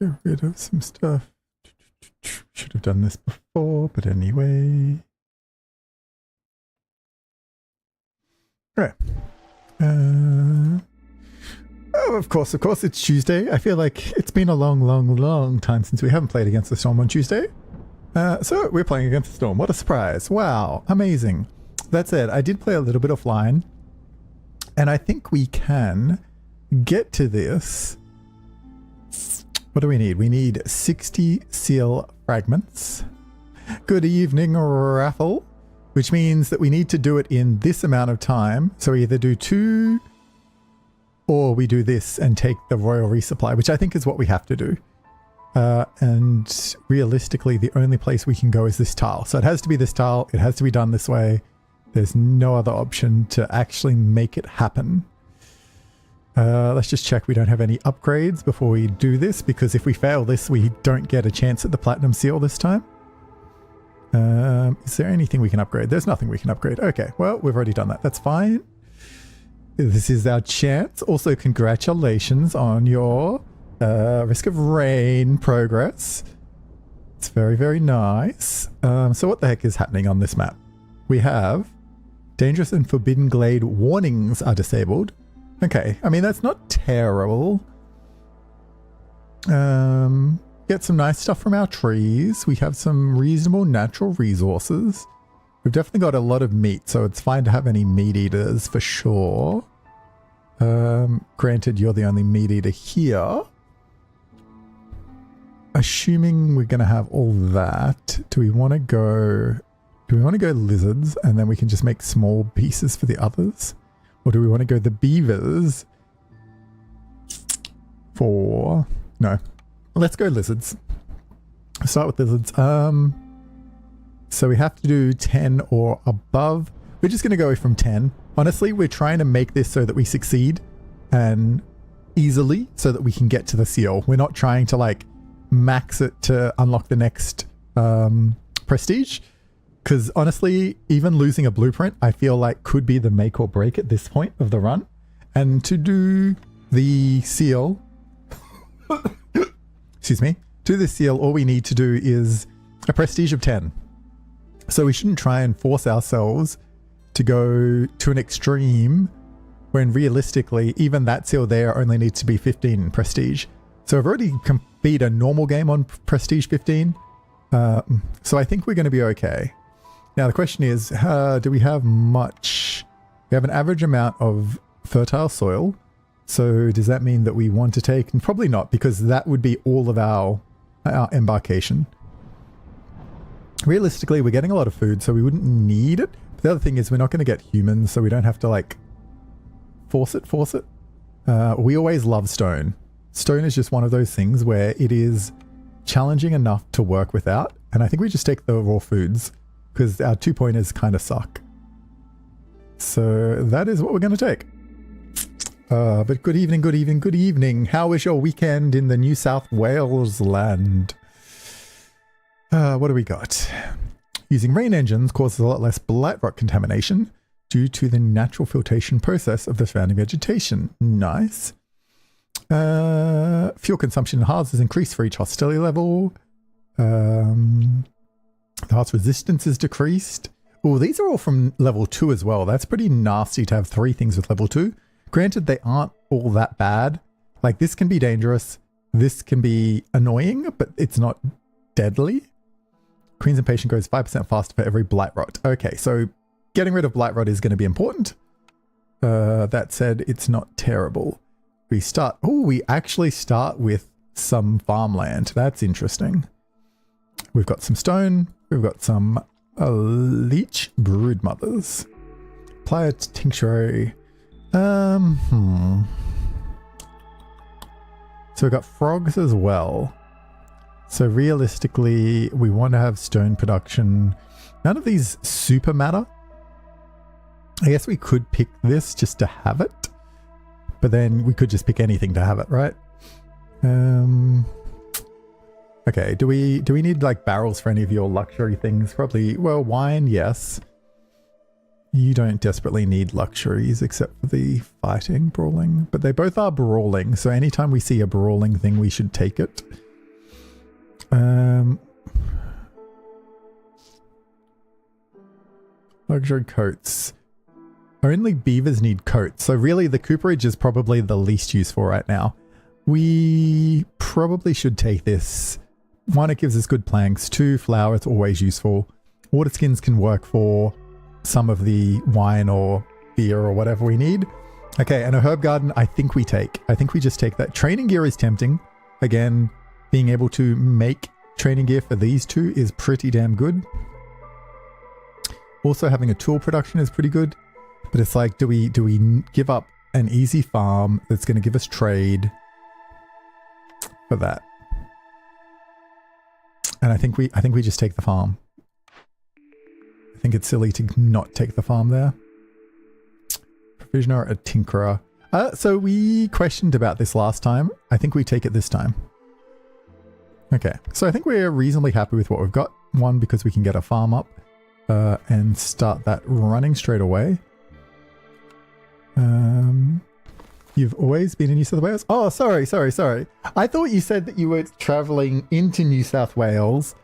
Get rid of some stuff. Should have done this before, but anyway. Right. Oh, of course, it's Tuesday. I feel like it's been a long time since we haven't played Against the Storm on Tuesday. So we're playing Against the Storm. What a surprise. Wow, amazing. That said, I did play a little bit offline, and I think we can get to this. What do we need? We need 60 seal fragments. Good evening, Raffle. Which means that we need to do it in this amount of time. So we either do 2 or we do this and take the royal resupply, which I think is what we have to do. And realistically, the only place we can go is this tile. So it has to be this tile. It has to be done this way. There's no other option to actually make it happen. Let's just check we don't have any upgrades before we do this, because if we fail this, we don't get a chance at the platinum seal this time. Is there anything we can upgrade? There's nothing we can upgrade. Okay, well, we've already done that. That's fine. This is our chance. Also, congratulations on your risk of rain progress. It's very, very nice. So what the heck is happening on this map? We have dangerous and forbidden glade warnings are disabled. Okay, I mean, that's not terrible. Get some nice stuff from our trees. We have some reasonable natural resources. We've definitely got a lot of meat, so it's fine to have any meat eaters for sure. Granted, you're the only meat eater here. Assuming we're going to have all that, do we want to go lizards and then we can just make small pieces for the others? Or do we want to go the beavers for... No. Let's go lizards. Start with lizards. So we have to do 10 or above. We're just going to go from 10. Honestly, we're trying to make this so that we succeed and easily so that we can get to the seal. We're not trying to like max it to unlock the next prestige. Because honestly, even losing a blueprint, I feel like could be the make or break at this point of the run. And to do the seal... Excuse me. To the seal, all we need to do is a prestige of 10. So we shouldn't try and force ourselves to go to an extreme when realistically, even that seal there only needs to be 15 prestige. So I've already beat a normal game on prestige 15. So I think we're going to be okay. Now the question is, do we have much? We have an average amount of fertile soil. So does that mean that we want to take? And probably not, because that would be all of our embarkation. Realistically, we're getting a lot of food, so we wouldn't need it. But the other thing is we're not going to get humans, so we don't have to like force it. We always love stone. Stone is just one of those things where it is challenging enough to work without. And I think we just take the raw foods because our 2-pointers kind of suck. So that is what we're going to take. But good evening. How was your weekend in the New South Wales land? What do we got? Using rain engines causes a lot less blight rot contamination due to the natural filtration process of the surrounding vegetation. Nice. Fuel consumption in halves is increased for each hostility level. The heart's resistance is decreased. Oh, these are all from level 2 as well. That's pretty nasty to have 3 things with level 2. Granted, they aren't all that bad. Like, this can be dangerous. This can be annoying, but it's not deadly. Queen's Impatient goes 5% faster for every blight rot. Okay, so getting rid of blight rot is going to be important. That said, it's not terrible. We actually start with some farmland. That's interesting. We've got some stone. We've got some leech brood mothers. Apply a tincture. So we've got frogs as well. So realistically, we want to have stone production. None of these super matter. I guess we could pick this just to have it, but then we could just pick anything to have it, right? Okay, do we need like barrels for any of your luxury things? Probably. Well, wine, yes. You don't desperately need luxuries except for the fighting, brawling, but they both are brawling. So anytime we see a brawling thing, we should take it. Luxury coats. Only beavers need coats, so really the cooperage is probably the least useful right now. We probably should take this. 1, it gives us good planks. 2, flour, it's always useful. Water skins can work for some of the wine or beer or whatever we need. Okay, and a herb garden I think we take. I think we just take that. Training gear is tempting. Again, being able to make training gear for these two is pretty damn good. Also having a tool production is pretty good. But it's like, do we give up an easy farm that's going to give us trade for that? And I think we just take the farm. I think it's silly to not take the farm there. Provisioner, a tinkerer. So we questioned about this last time. I think we take it this time. Okay, so I think we're reasonably happy with what we've got. 1, because we can get a farm up and start that running straight away. You've always been in New South Wales? Oh, sorry. I thought you said that you were traveling into New South Wales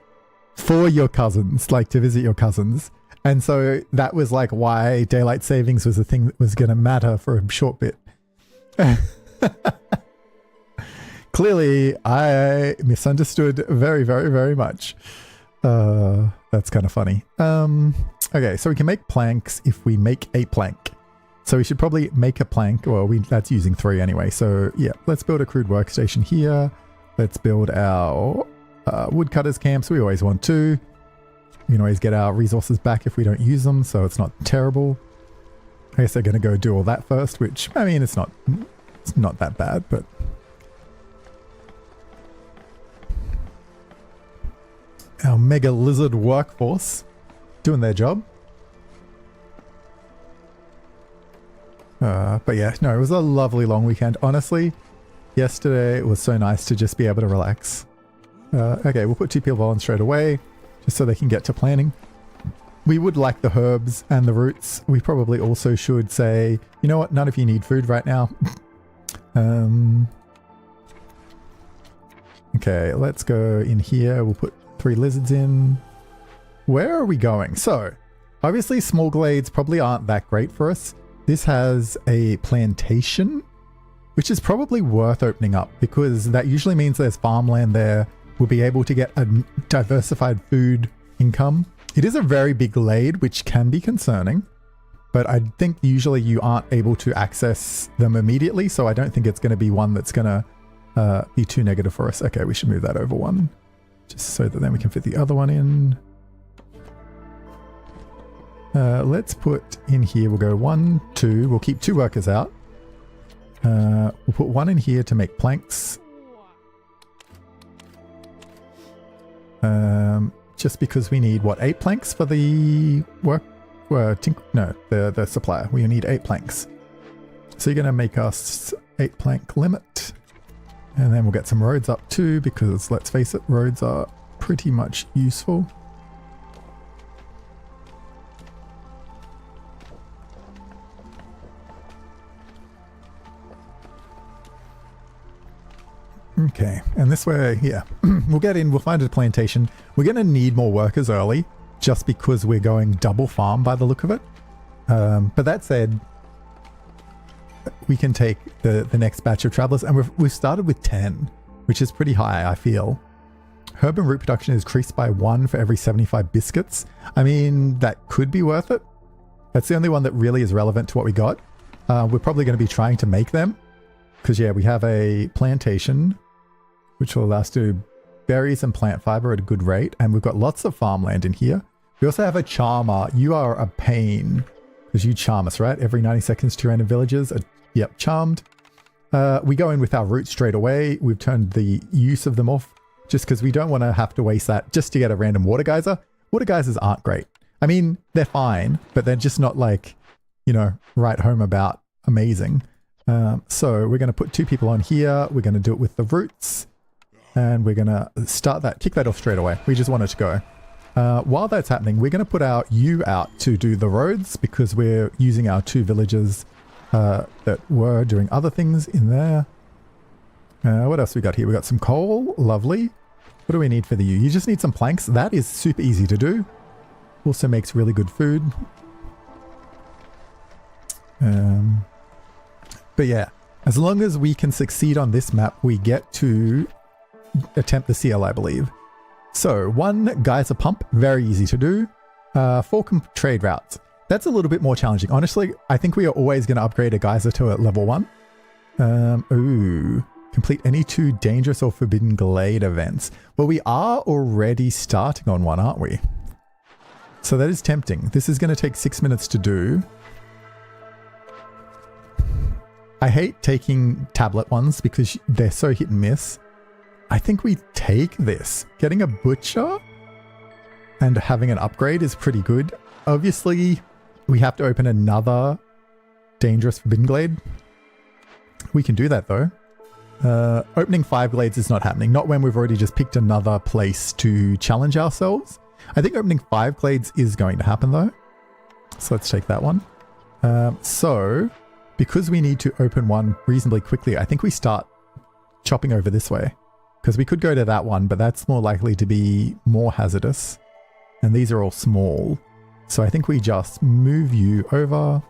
for your cousins, like to visit your cousins. And so that was like why daylight savings was a thing that was going to matter for a short bit. Clearly, I misunderstood very, very, very much. That's kind of funny. Okay, so we can make planks if we make a plank. So we should probably make a plank. Well, that's using 3 anyway. So yeah, let's build a crude workstation here. Let's build our woodcutters camp. So we always want to. We can always get our resources back if we don't use them. So it's not terrible. I guess they're going to go do all that first, which, I mean, it's not that bad, but... Our mega lizard workforce doing their job. But yeah, no, it was a lovely long weekend. Honestly, yesterday it was so nice to just be able to relax. Okay, we'll put 2 people on straight away, just so they can get to planning. We would like the herbs and the roots. We probably also should say, you know what, none of you need food right now. Okay, let's go in here. We'll put 3 lizards in. Where are we going? So, obviously small glades probably aren't that great for us. This has a plantation, which is probably worth opening up because that usually means there's farmland there. We'll be able to get a diversified food income. It is a very big glade, which can be concerning, but I think usually you aren't able to access them immediately, so I don't think it's going to be one that's going to be too negative for us. Okay, we should move that over 1, just so that then we can fit the other one in. Let's put in here, we'll go 1, 2, we'll keep 2 workers out. We'll put 1 in here to make planks. Just because we need, what, 8 planks for the the supplier. We need 8 planks. So you're going to make us 8 plank limit. And then we'll get some roads up too, because let's face it, roads are pretty much useful. Okay, and this way, yeah, we'll get in, we'll find a plantation. We're going to need more workers early, just because we're going double farm by the look of it. But that said, we can take the next batch of travelers, and we've started with 10, which is pretty high, I feel. Herb and root production is increased by 1 for every 75 biscuits. I mean, that could be worth it. That's the only one that really is relevant to what we got. We're probably going to be trying to make them, because yeah, we have a plantation, which will allow us to do berries and plant fiber at a good rate. And we've got lots of farmland in here. We also have a charmer. You are a pain because you charm us, right? Every 90 seconds to random villagers. Yep, charmed. We go in with our roots straight away. We've turned the use of them off just because we don't want to have to waste that just to get a random water geyser. Water geysers aren't great. I mean, they're fine, but they're just not like, you know, right home about amazing. So we're going to put 2 people on here. We're going to do it with the roots. And we're going to start that, kick that off straight away. We just want it to go. While that's happening, we're going to put our U out to do the roads because we're using our 2 villagers that were doing other things in there. What else we got here? We got some coal. Lovely. What do we need for the U? You just need some planks. That is super easy to do. Also makes really good food. But yeah, as long as we can succeed on this map, we get to attempt the CL, I believe. So 1 geyser pump, very easy to do. 4 trade routes. That's a little bit more challenging. Honestly, I think we are always going to upgrade a geyser to a level 1. Ooh. Complete any 2 dangerous or forbidden glade events. Well, we are already starting on one, aren't we? So that is tempting. This is going to take 6 minutes to do. I hate taking tablet ones because they're so hit and miss. I think we take this. Getting a butcher and having an upgrade is pretty good. Obviously, we have to open another dangerous forbidden glade. We can do that though. Opening 5 glades is not happening. Not when we've already just picked another place to challenge ourselves. I think opening 5 glades is going to happen though. So let's take that one. So because we need to open one reasonably quickly, I think we start chopping over this way. Because we could go to that one, but that's more likely to be more hazardous. And these are all small. So I think we just move you over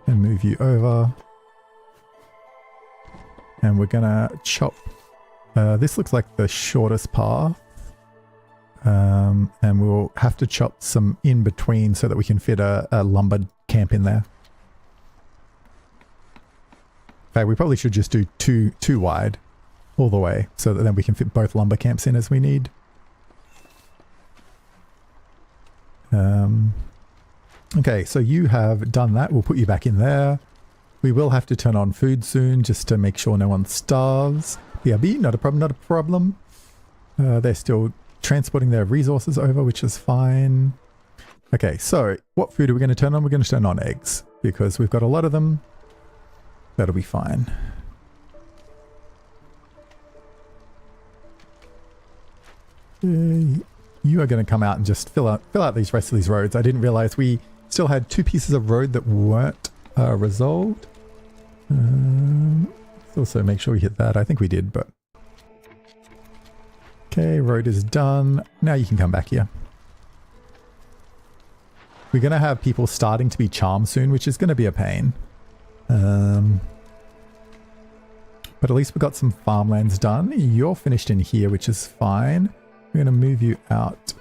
and move you over. And we're gonna chop. This looks like the shortest path. And we'll have to chop some in between so that we can fit a lumber camp in there. In fact, we probably should just do two wide all the way so that then we can fit both lumber camps in as we need. Okay, so you have done that. We'll put you back in there. We will have to turn on food soon just to make sure no one starves. BRB, not a problem, not a problem. They're still transporting their resources over, which is fine. Okay, so what food are we going to turn on? We're going to turn on eggs because we've got a lot of them. That'll be fine. You are going to come out and just fill out these rest of these roads. I didn't realize we still had 2 pieces of road that weren't resolved. Let's also make sure we hit that. I think we did, but... Okay, road is done. Now you can come back here. We're going to have people starting to be charmed soon, which is going to be a pain. But at least we got some farmlands done. You're finished in here, which is fine. We're going to move you out.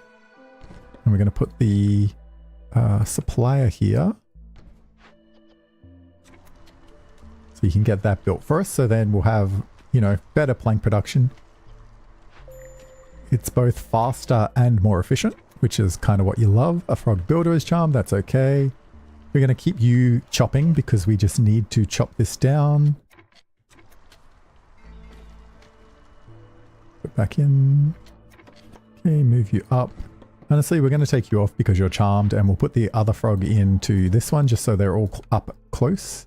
And we're going to put the supplier here. So you can get that built for us. So then we'll have, you know, better plank production. It's both faster and more efficient, which is kind of what you love. A frog builder is charmed. That's okay. We're going to keep you chopping because we just need to chop this down. Put back in. Okay, move you up. Honestly, we're going to take you off because you're charmed, and we'll put the other frog into this one just so they're all up close.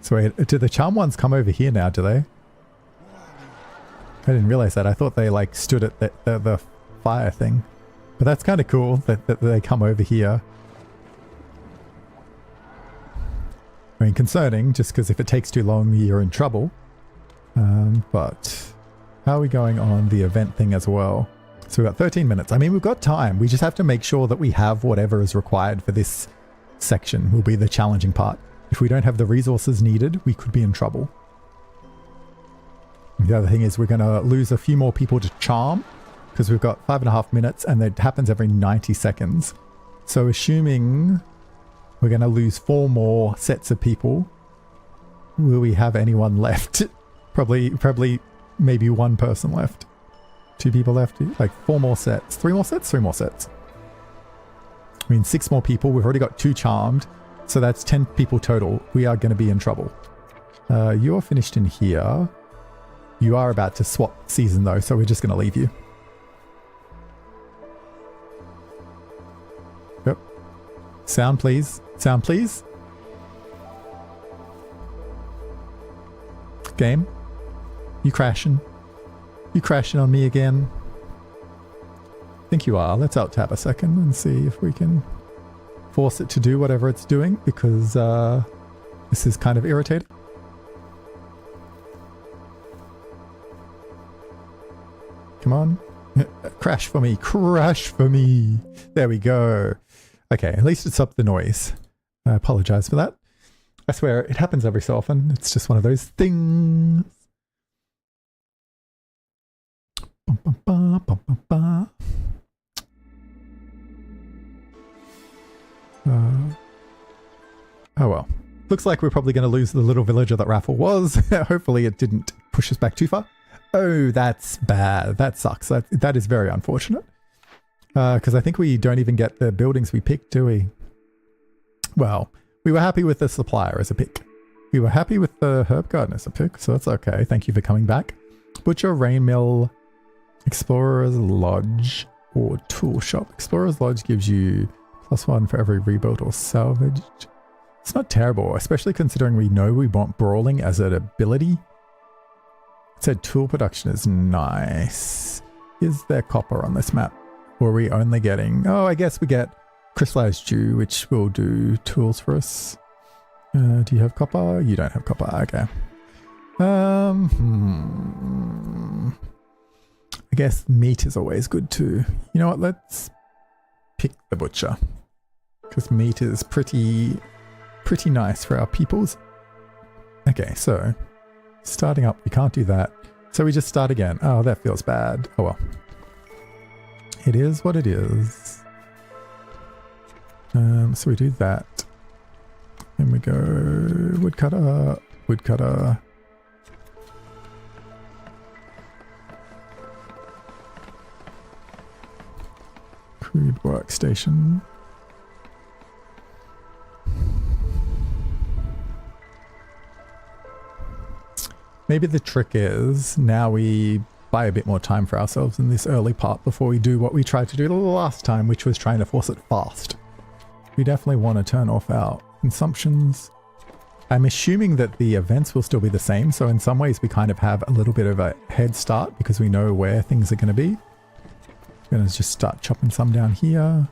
So wait, do the charm ones come over here now, do they? I didn't realize that. I thought they like stood at the fire thing. But that's kind of cool that they come over here. I mean, concerning, just because if it takes too long, you're in trouble. But how are we going on the event thing as well? So we've got 13 minutes. I mean, we've got time. We just have to make sure that we have whatever is required for this section will be the challenging part. If we don't have the resources needed, we could be in trouble. And the other thing is we're going to lose a few more people to charm because we've got 5.5 minutes and it happens every 90 seconds. So assuming we're going to lose 4 more sets of people, will we have anyone left? Probably maybe 1 person left. 2 people left. Like 4 more sets. 3 more sets? 3 more sets. I mean 6 more people. We've already got 2 charmed. So that's 10 people total. We are going to be in trouble. You're finished in here. You are about to swap season though, so we're just going to leave you. Yep. Sound please. Sound please. Game. You crashing. You crashing on me again. I think you are. Let's alt-tab a second and see if we can force it to do whatever it's doing, because This is kind of irritating. Come on. Crash for me. Crash for me. There we go. Okay, at least it stopped the noise. I apologize for that. I swear, it happens every so often. It's just one of those things. Bum, bum, ba, bum, bum, ba. Oh well. Looks like we're probably going to lose the little villager that Raffle was. Hopefully it didn't push us back too far. Oh, that's bad. That sucks. That is very unfortunate. Because I think we don't even get the buildings we picked, do we? Well, we were happy with the supplier as a pick. We were happy with the herb garden as a pick, so that's okay. Thank you for coming back. Butcher, rain mill, explorer's lodge, or tool shop. Explorer's lodge gives you +1 for every rebuilt or salvaged. It's not terrible, especially considering we know we want brawling as an ability. It said tool production is nice. Is there copper on this map? Or are we only getting... Oh, I guess we get crystallized dew, which will do tools for us. Do you have copper? You don't have copper. Okay. I guess meat is always good too. You know what? Let's pick the butcher. Because meat is pretty nice for our peoples. Okay, so starting up, we can't do that. So we just start again. Oh, that feels bad. Oh well. It is what it is. So we do that. Then we go woodcutter, woodcutter. Crude workstation. Maybe the trick is now we buy a bit more time for ourselves in this early part before we do what we tried to do the last time, which was trying to force it fast. We definitely want to turn off our consumptions. I'm assuming that the events will still be the same, so in some ways we kind of have a little bit of a head start because we know where things are going to be. I'm going to just start chopping some down here.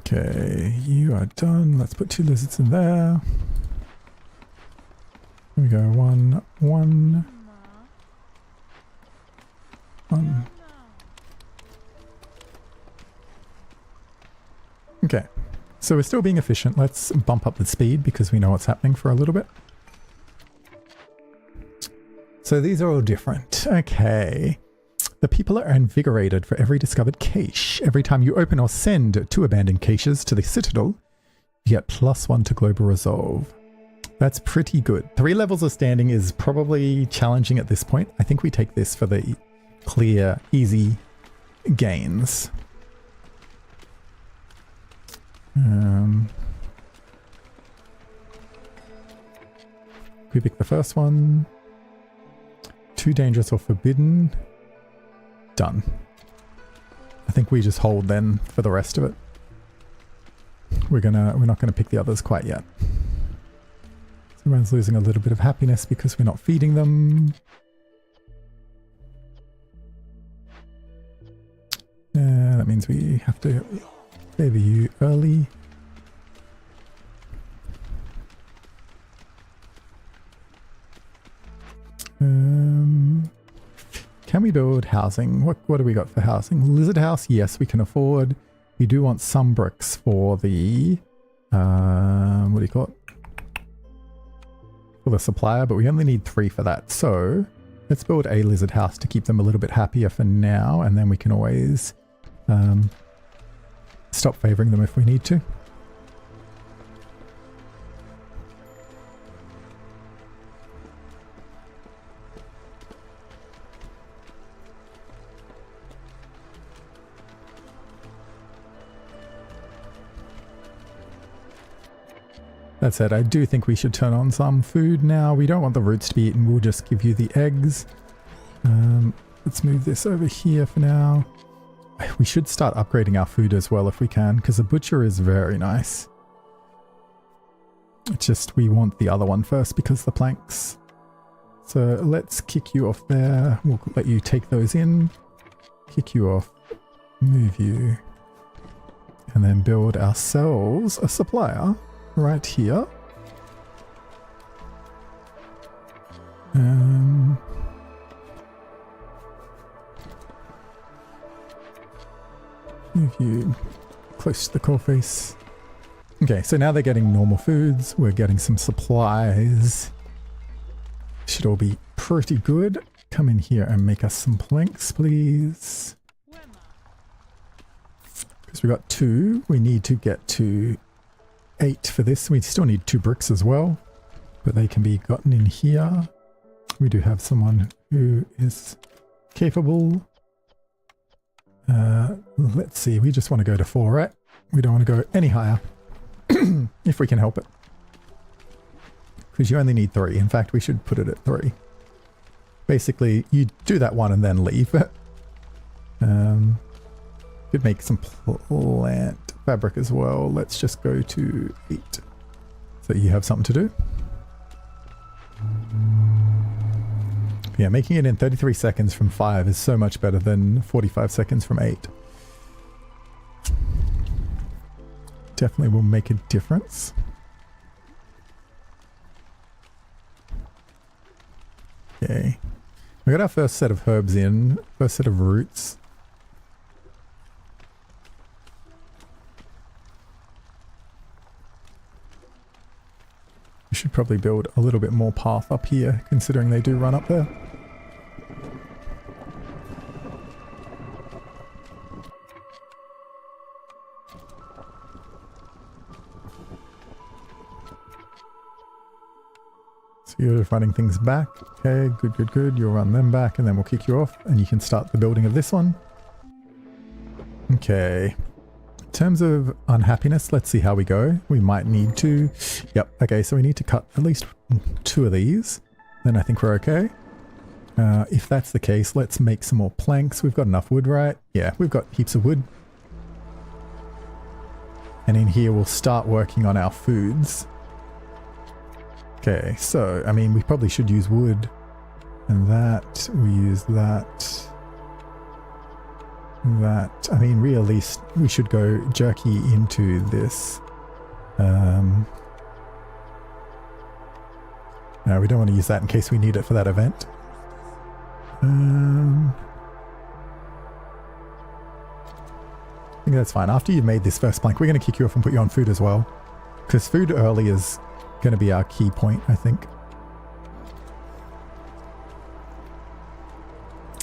Okay, you are done. Let's put 2 lizards in there. Here we go. 1, 1, 1. Okay, so we're still being efficient. Let's bump up the speed because we know what's happening for a little bit. So these are all different. Okay. The people are invigorated for every discovered cache. Every time you open or send 2 abandoned caches to the Citadel, you get +1 to global resolve. That's pretty good. 3 levels of standing is probably challenging at this point. I think we take this for the clear, easy gains. We pick the first one. Too dangerous or forbidden. Done. I think we just hold then for the rest of it. We're not gonna pick the others quite yet. So everyone's losing a little bit of happiness because we're not feeding them. That means we have to favor you early. Can we build housing? What do we got for housing? Lizard house, yes, we can afford. We do want some bricks for the what do you call it? For the supplier, but we only need 3 for that. So let's build a lizard house to keep them a little bit happier for now, and then we can always stop favoring them if we need to. That said, I do think we should turn on some food now. We don't want the roots to be eaten. We'll just give you the eggs. Let's move this over here for now. We should start upgrading our food as well if we can, because the butcher is very nice. It's just we want the other one first because the planks. So let's kick you off there. We'll let you take those in. Kick you off. Move you. And then build ourselves a supplier right here. Move you close to the coalface. Okay, so now they're getting normal foods. We're getting some supplies. Should all be pretty good. Come in here and make us some planks, please. Because we got 2. We need to get to 8 for this. We still need 2 bricks as well. But they can be gotten in here. We do have someone who is capable. Let's see, we just want to go to 4, right? We don't want to go any higher. If we can help it. Because you only need 3. In fact, we should put it at 3. Basically, you do that one and then leave. Could make some plant fabric as well. Let's just go to 8. So you have something to do. Yeah, making it in 33 seconds from 5 is so much better than 45 seconds from 8. Definitely will make a difference. Okay. We got our first set of herbs in, first set of roots. We should probably build a little bit more path up here, considering they do run up there. So you're running things back. Okay, good, good, good. You'll run them back and then we'll kick you off and you can start the building of this one. Okay. In terms of unhappiness, let's see how we go. We might need to... Yep, okay, so we need to cut at least 2 of these. Then I think we're okay. If that's the case, let's make some more planks. We've got enough wood, right? Yeah, we've got heaps of wood. And in here we'll start working on our foods. Okay, so, I mean, we probably should use wood. And that, we use that. That, I mean, really, we should go jerky into this. No, we don't want to use that in case we need it for that event. I think that's fine. After you've made this first plank, we're going to kick you off and put you on food as well. Because food early is going to be our key point, I think.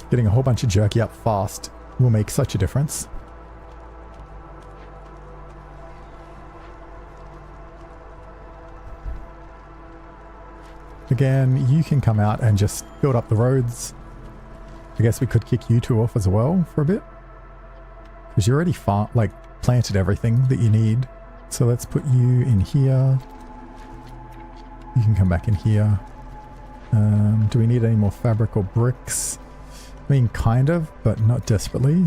Getting a whole bunch of jerky up fast will make such a difference. Again, you can come out and just build up the roads. I guess we could kick you 2 off as well for a bit. Because you already planted everything that you need. So let's put you in here. You can come back in here. Do we need any more fabric or bricks? I mean, kind of, but not desperately.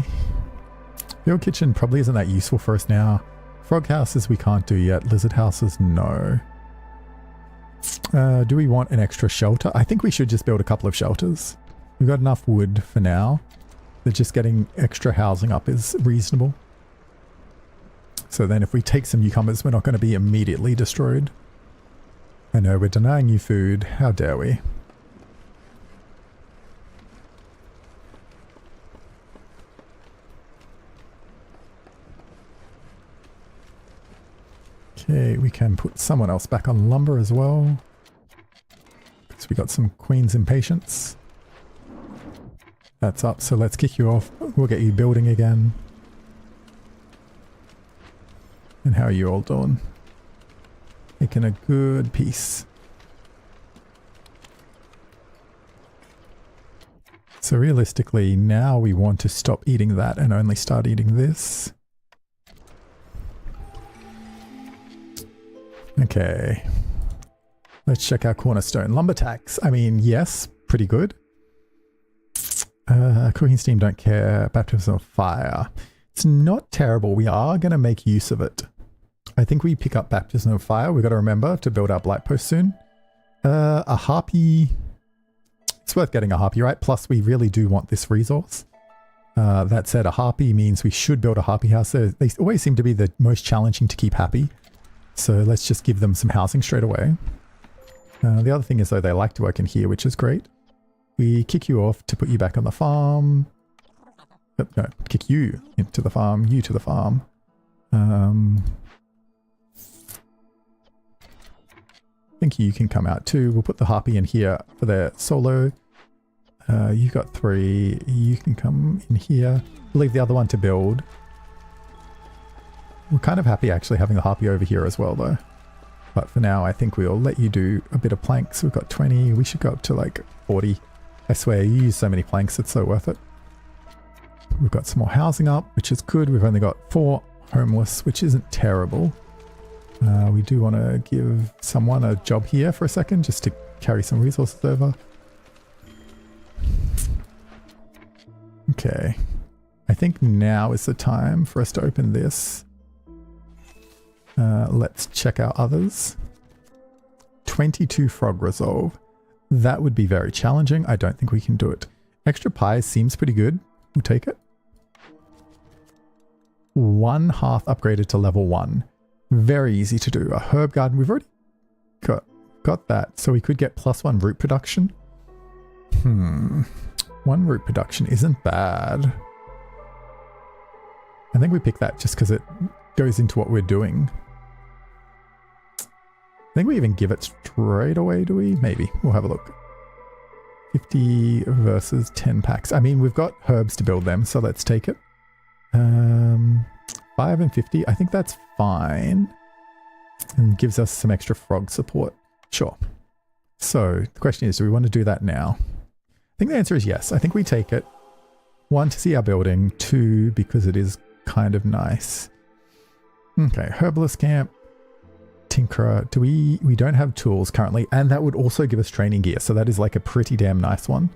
Your kitchen probably isn't that useful for us now. Frog houses we can't do yet. Lizard houses, no. Do we want an extra shelter? I think we should just build a couple of shelters. We've got enough wood for now. But just getting extra housing up is reasonable. So then if we take some newcomers, we're not going to be immediately destroyed. I know, we're denying you food. How dare we? Okay, we can put someone else back on lumber as well. Because we got some Queen's Impatience. That's up, so let's kick you off. We'll get you building again. And how are you all doing? Making a good piece. So realistically, now we want to stop eating that and only start eating this. Okay. Let's check our cornerstone. Lumber tax. I mean, yes, pretty good. Cooking steam, don't care. Baptism of fire. It's not terrible. We are going to make use of it. I think we pick up Baptism of Fire. We've got to remember to build our Blight Post soon. A Harpy. It's worth getting a Harpy, right? Plus, we really do want this resource. That said, a Harpy means we should build a Harpy house. They always seem to be the most challenging to keep happy. So let's just give them some housing straight away. The other thing is, though, they like to work in here, which is great. We kick you off to put you back on the farm. No, kick you into the farm, you to the farm. I think you can come out too. We'll put the Harpy in here for their solo. You got 3. You can come in here. We'll leave the other one to build. We're kind of happy actually having the Harpy over here as well though. But for now, I think we'll let you do a bit of planks. We've got 20. We should go up to like 40. I swear, you use so many planks, it's so worth it. We've got some more housing up, which is good. We've only got 4 homeless, which isn't terrible. We do want to give someone a job here for a second, just to carry some resources over. Okay. I think now is the time for us to open this. Let's check our others. 22 frog resolve. That would be very challenging. I don't think we can do it. Extra pies seems pretty good. We'll take it. 1 hearth upgraded to level 1. Very easy to do. A herb garden. We've already got that. So we could get +1 root production. 1 root production isn't bad. I think we pick that just because it goes into what we're doing. I think we even give it straight away, do we? Maybe. We'll have a look. 50 versus 10 packs. I mean, we've got herbs to build them, so let's take it. 5 and 50. I think that's fine. And gives us some extra frog support. Sure. So the question is, do we want to do that now? I think the answer is yes. I think we take it. 1, to see our building. 2, because it is kind of nice. Okay, herbalist camp. Tinkerer. Do we don't have tools currently, and that would also give us training gear, so that is like a pretty damn nice one.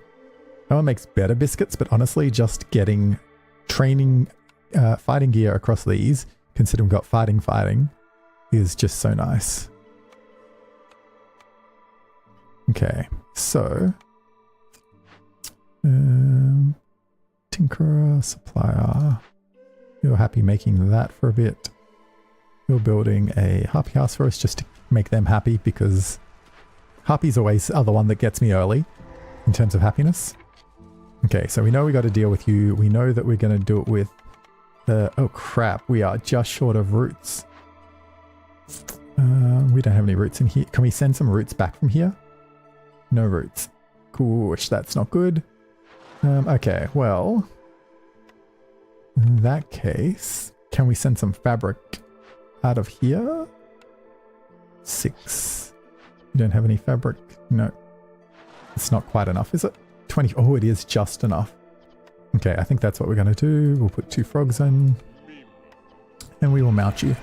That one makes better biscuits, but honestly, just getting training fighting gear across these, considering we've got fighting, is just so nice. Okay, so Tinkerer, supplier. You're happy making that for a bit. You're building a Harpy house for us just to make them happy, because Harpies always are the one that gets me early in terms of happiness. Okay, so we know we got to deal with you. We know that we're going to do it with the... Oh crap, we are just short of roots. We don't have any roots in here. Can we send some roots back from here? No roots. Gosh, that's not good. Okay, well... In that case, can we send some fabric out of here? 6. You don't have any fabric? No. It's not quite enough, is it? 20. Oh, it is just enough. Okay, I think that's what we're going to do. We'll put 2 frogs in. And we will mount you.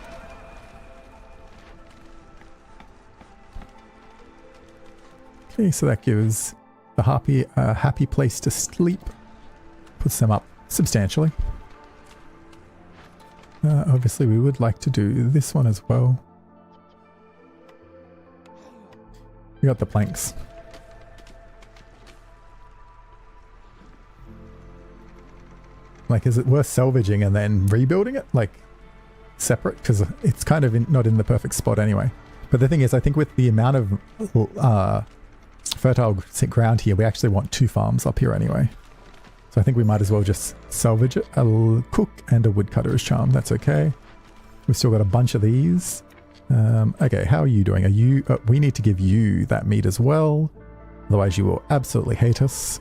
Okay, so that gives the Harpy a happy place to sleep. Puts them up substantially. Obviously, we would like to do this one as well. We got the planks. Like, is it worth salvaging and then rebuilding it? Like, separate? Because it's kind of not in the perfect spot anyway. But the thing is, I think with the amount of fertile ground here, we actually want 2 farms up here anyway. So I think we might as well just salvage it. A cook and a woodcutter's charm. That's okay. We've still got a bunch of these. Okay, how are you doing? Are you... we need to give you that meat as well. Otherwise you will absolutely hate us.